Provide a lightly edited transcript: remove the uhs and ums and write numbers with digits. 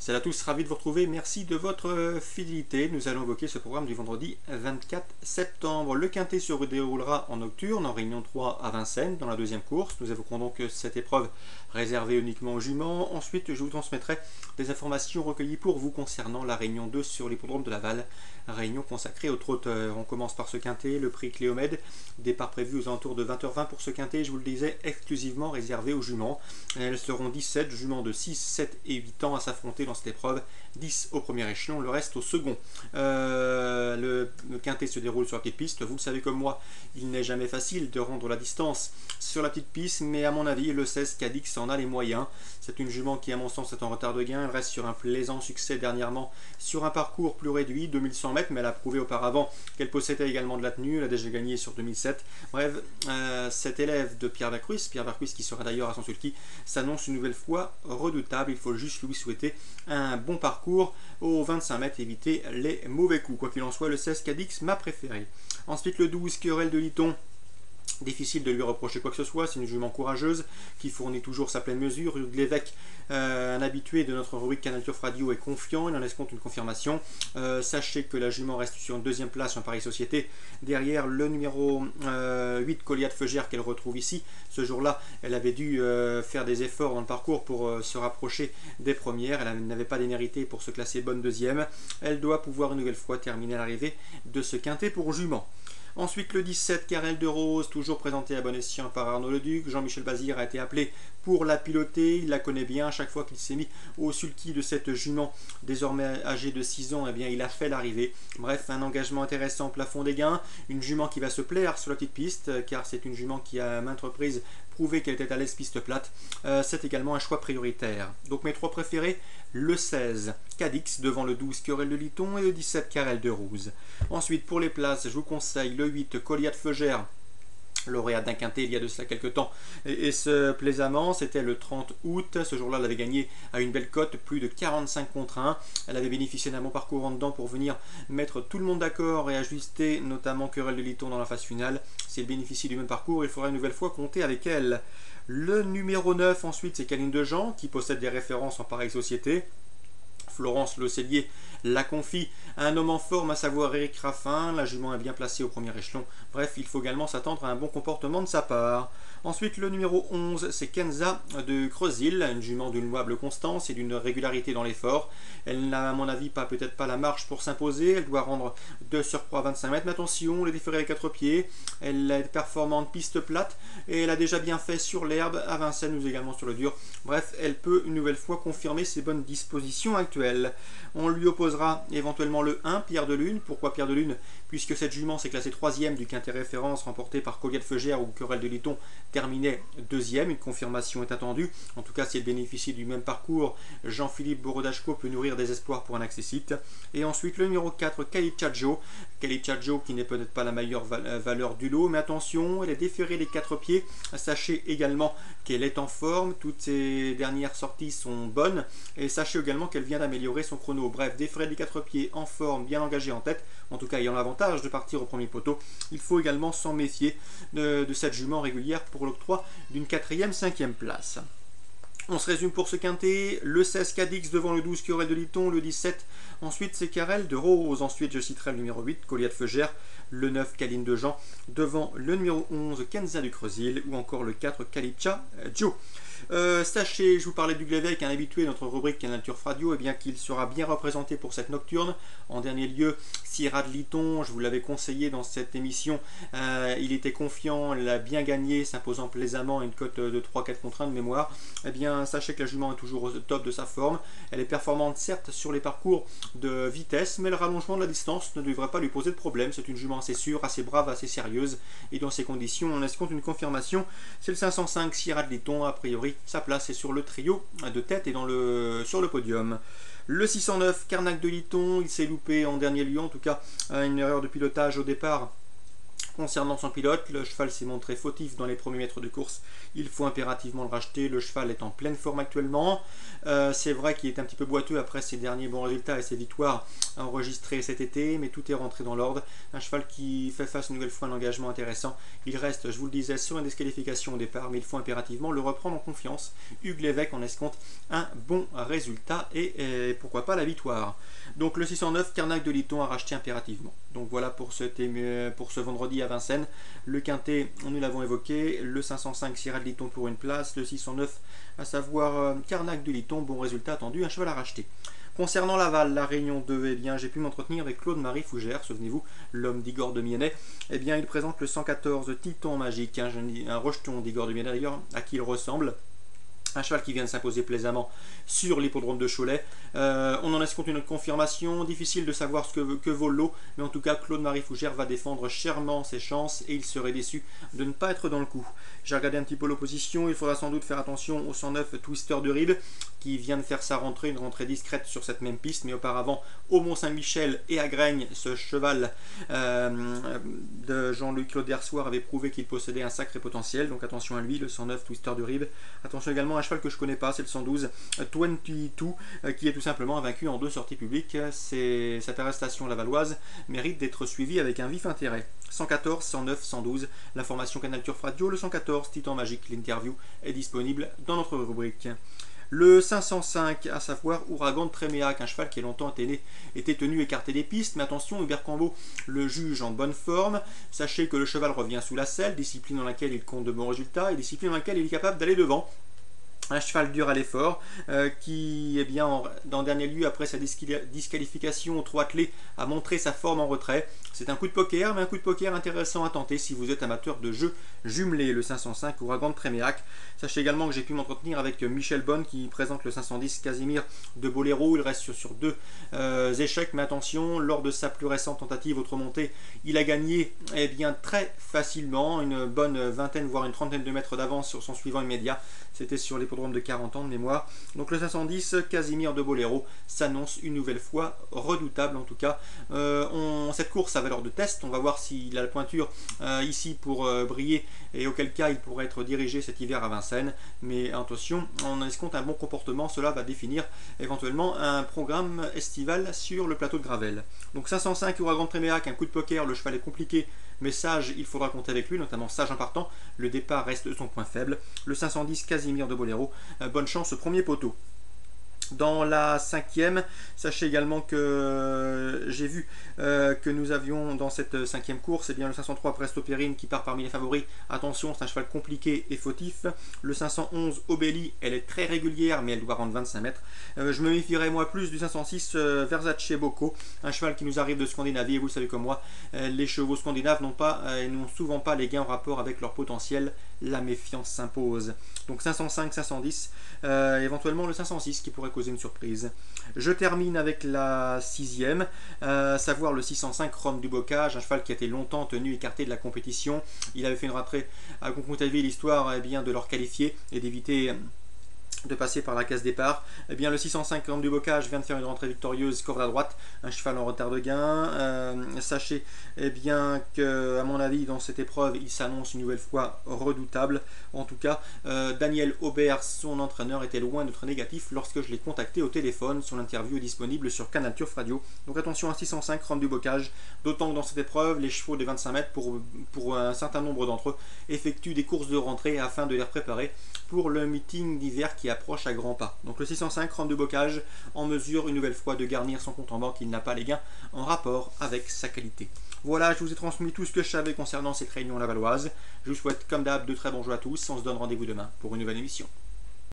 Salut à tous, ravi de vous retrouver, merci de votre fidélité. Nous allons évoquer ce programme du vendredi 24 septembre. Le quintet se déroulera en nocturne, en réunion 3 à Vincennes, dans la deuxième course. Nous évoquerons donc cette épreuve réservée uniquement aux juments. Ensuite, je vous transmettrai des informations recueillies pour vous concernant la réunion 2 sur l'hippodrome de Laval, réunion consacrée aux trotteurs. On commence par ce quintet, le prix Cléomède, départ prévu aux alentours de 20h20 pour ce quintet, je vous le disais, exclusivement réservé aux juments. Elles seront 17 juments de 6, 7 et 8 ans à s'affronter dans cette épreuve, 10 au premier échelon, le reste au second. Le quintet se déroule sur la petite piste, vous le savez comme moi, il n'est jamais facile de rendre la distance sur la petite piste, mais à mon avis le 16 Cadix en a les moyens. C'est une jument qui à mon sens est en retard de gain, elle reste sur un plaisant succès dernièrement sur un parcours plus réduit, 2100 mètres, mais elle a prouvé auparavant qu'elle possédait également de la tenue, elle a déjà gagné sur 2007. Bref, cet élève de Pierre Vercruis qui sera d'ailleurs à son sulky, s'annonce une nouvelle fois redoutable, il faut juste lui souhaiter un bon parcours aux 25 mètres, éviter les mauvais coups. Quoi qu'il en soit, le 16 Cadix m'a préféré. Ensuite le 12 Querelle de Liton. Difficile de lui reprocher quoi que ce soit, c'est une jument courageuse qui fournit toujours sa pleine mesure. Hugues Lévesque, un habitué de notre rubrique Canal Turf Radio, est confiant, il en escompte une confirmation. Sachez que la jument reste sur une deuxième place en Paris Société, derrière le numéro 8 Goliath Feugère qu'elle retrouve ici. Ce jour-là, elle avait dû faire des efforts dans le parcours pour se rapprocher des premières, elle n'avait pas d'émérité pour se classer bonne deuxième. Elle doit pouvoir une nouvelle fois terminer à l'arrivée de ce quintet pour jument. Ensuite le 17, Carrel de Rose, toujours présenté à bon escient par Arnaud Leduc. Jean-Michel Bazir a été appelé pour la piloter, il la connaît bien. À chaque fois qu'il s'est mis au sulky de cette jument, désormais âgée de 6 ans, eh bien, il a fait l'arrivée. Bref, un engagement intéressant au plafond des gains. Une jument qui va se plaire sur la petite piste, car c'est une jument qui a à maintes reprises prouvé qu'elle était à l'aise piste plate. C'est également un choix prioritaire. Donc mes trois préférés, le 16 Cadix devant le 12 Querelle de Liton et le 17 Carrel de Rose. Ensuite pour les places, je vous conseille le 8 Goliath Feugère, lauréat d'un quintet il y a de cela quelques temps, et ce plaisamment, c'était le 30 août. Ce jour-là, elle avait gagné à une belle cote, plus de 45 contre 1. Elle avait bénéficié d'un bon parcours en dedans pour venir mettre tout le monde d'accord et ajuster notamment Querelle de Liton dans la phase finale. Si elle bénéficie du même parcours, il faudra une nouvelle fois compter avec elle. Le numéro 9 ensuite, c'est Caline de Jean, qui possède des références en pareille société. Florence Le Cellier la confie à un homme en forme, à savoir Éric Raffin. La jument est bien placée au premier échelon. Bref, il faut également s'attendre à un bon comportement de sa part. Ensuite, le numéro 11, c'est Kenza de Creusil, une jument d'une louable constance et d'une régularité dans l'effort. Elle n'a, à mon avis, peut-être pas la marche pour s'imposer. Elle doit rendre de surcroît 25 mètres. Mais attention, les déférés à 4 pieds. Elle est performante piste plate et elle a déjà bien fait sur l'herbe à Vincennes, ou également sur le dur. Bref, elle peut une nouvelle fois confirmer ses bonnes dispositions actuelles. On lui opposera éventuellement le 1, Pierre de Lune. Pourquoi Pierre de Lune? Puisque cette jument s'est classée 3e du quintet référence remporté par Goliath Feugère, ou Querelle de Liton terminait 2e. Une confirmation est attendue. En tout cas, si elle bénéficie du même parcours, Jean-Philippe Borodachko peut nourrir des espoirs pour un accessite. Et ensuite, le numéro 4, Calicciaggio. Calicciaggio qui n'est peut-être pas la meilleure valeur du lot, mais attention, elle est déférée des 4 pieds. Sachez également qu'elle est en forme. Toutes ses dernières sorties sont bonnes. Et sachez également qu'elle vient d'améliorer son chrono. Bref, déférée des 4 pieds, en forme, bien engagée en tête, en tout cas ayant l'avantage de partir au premier poteau. Il faut également s'en méfier de cette jument régulière pour l'octroi d'une 4e, 5e place. On se résume pour ce quintet, le 16 Cadix devant le 12 Querelle de Liton, le 17, ensuite c'est Carrel de Rose, ensuite je citerai le numéro 8 Goliath Feugère, le 9 Caline de Jean, devant le numéro 11 Kenza du Creusil, ou encore le 4 Calicciaggio. Sachez, je vous parlais du Lévesque, un habitué de notre rubrique Canal Turf Radio, et bien qu'il sera bien représenté pour cette nocturne. En dernier lieu, Sierra de Liton, je vous l'avais conseillé dans cette émission, il était confiant, il a bien gagné, s'imposant plaisamment à une cote de 3-4 contre 1 de mémoire. Eh bien, sachez que la jument est toujours au top de sa forme. Elle est performante certes sur les parcours de vitesse, mais le rallongement de la distance ne devrait pas lui poser de problème. C'est une jument assez sûre, assez brave, assez sérieuse, et dans ces conditions, on escompte une confirmation. C'est le 505 Sierra de Liton, a priori. Sa place est sur le trio de tête et sur le podium. Le 609 Carnac de Liton, il s'est loupé en dernier lieu, en tout cas une erreur de pilotage au départ Concernant son pilote, le cheval s'est montré fautif dans les premiers mètres de course. Il faut impérativement le racheter. Le cheval est en pleine forme actuellement. C'est vrai qu'il est un petit peu boiteux après ses derniers bons résultats et ses victoires enregistrées cet été, mais tout est rentré dans l'ordre. Un cheval qui fait face une nouvelle fois à un engagement intéressant. Il reste, je vous le disais, sur une disqualification au départ, mais il faut impérativement le reprendre en confiance. Hugues Lévesque en escompte un bon résultat et pourquoi pas la victoire. Donc le 609, Carnac de Liton à racheter impérativement. Donc voilà pour ce vendredi à Vincennes. Le quintet, nous l'avons évoqué, le 505 Sierra de Liton pour une place, le 609 à savoir Carnac de Liton, bon résultat attendu, un cheval à racheter. Concernant Laval, la Réunion 2, eh bien, j'ai pu m'entretenir avec Claude-Marie Fougère, souvenez-vous, l'homme d'Igor de Miennet. Eh bien, il présente le 114 Titan Magique, un rejeton d'Igor de Miennet d'ailleurs, à qui il ressemble. Un cheval qui vient de s'imposer plaisamment sur l'hippodrome de Cholet. On en escompte une confirmation. Difficile de savoir ce que vaut le lot, mais en tout cas, Claude-Marie Fougère va défendre chèrement ses chances et il serait déçu de ne pas être dans le coup. J'ai regardé un petit peu l'opposition. Il faudra sans doute faire attention au 109 Twister de Ride qui vient de faire sa rentrée, une rentrée discrète sur cette même piste, mais auparavant au Mont-Saint-Michel et à Graigne, ce cheval de Jean-Luc Claude Dersoir avait prouvé qu'il possédait un sacré potentiel. Donc attention à lui, le 109 Twister de Ride. Attention également à un cheval que je connais pas, c'est le 112 22 qui est tout simplement invaincu en 2 sorties publiques. Cette arrestation lavalloise mérite d'être suivie avec un vif intérêt. 114, 109, 112, la formation Canal Turf Radio, le 114 Titan Magique, l'interview est disponible dans notre rubrique. Le 505, à savoir Ouragan de Tréméac, un cheval qui a longtemps été tenu écarté des pistes, mais attention, Hubert Cambeau le juge en bonne forme. Sachez que le cheval revient sous la selle, discipline dans laquelle il compte de bons résultats et discipline dans laquelle il est capable d'aller devant. Un cheval dur à l'effort qui, eh bien, dans dernier lieu, après sa disqualification au trot attelé, a montré sa forme en retrait. C'est un coup de poker, mais un coup de poker intéressant à tenter si vous êtes amateur de jeux jumelés, le 505 Ouragan de Tréméac. Sachez également que j'ai pu m'entretenir avec Michel Bonne qui présente le 510 Casimir de Boléro. Il reste sur 2 échecs, mais attention, lors de sa plus récente tentative autre montée, il a gagné eh bien, très facilement, une bonne vingtaine voire une trentaine de mètres d'avance sur son suivant immédiat. C'était sur l'hippodrome de 40 ans de mémoire. Donc le 510 Casimir de Boléro s'annonce une nouvelle fois redoutable en tout cas. Cette course a valeur de test. On va voir s'il a la pointure ici pour briller et auquel cas il pourrait être dirigé cet hiver à Vincennes. Mais attention, on escompte un bon comportement. Cela va définir éventuellement un programme estival sur le plateau de Gravel. Donc 505 Ouragan de Tréméac, un coup de poker, le cheval est compliqué. Mais Sage, il faudra compter avec lui, notamment Sage en partant. Le départ reste son point faible. Le 510 Casimir de Boléro, bonne chance au premier poteau. Dans la 5e, sachez également que j'ai vu que nous avions dans cette 5e course eh bien, le 503 Presto Périne qui part parmi les favoris. Attention, c'est un cheval compliqué et fautif. Le 511 Obélie, elle est très régulière mais elle doit rendre 25 mètres. Je me méfierais moi plus du 506 Versace Bocco, un cheval qui nous arrive de Scandinavie et vous le savez comme moi, les chevaux scandinaves n'ont souvent pas les gains en rapport avec leur potentiel. La méfiance s'impose. Donc 505, 510, éventuellement le 506 qui pourrait causer une surprise. Je termine avec la 6e, savoir le 605 Rome du Bocage, un cheval qui a été longtemps tenu écarté de la compétition. Il avait fait une rentrée à Concontaville, l'histoire bien de leur qualifier et d'éviter de passer par la case départ. Eh bien, le 605 Rome du Bocage vient de faire une rentrée victorieuse, corde à droite, un cheval en retard de gain. Sachez eh bien que, à mon avis, dans cette épreuve, il s'annonce une nouvelle fois redoutable. En tout cas, Daniel Aubert, son entraîneur, était loin d'être négatif lorsque je l'ai contacté au téléphone. Son interview est disponible sur Canal Turf Radio. Donc attention à 605 Rome du Bocage, d'autant que dans cette épreuve, les chevaux des 25 mètres, pour un certain nombre d'entre eux, effectuent des courses de rentrée afin de les préparer pour le meeting d'hiver qui approche à grands pas. Donc le 605 Rome du Bocage en mesure une nouvelle fois de garnir son compte en banque. Il n'a pas les gains en rapport avec sa qualité. Voilà, je vous ai transmis tout ce que je savais concernant cette réunion lavalloise. Je vous souhaite comme d'hab de très bons jeux à tous. On se donne rendez-vous demain pour une nouvelle émission.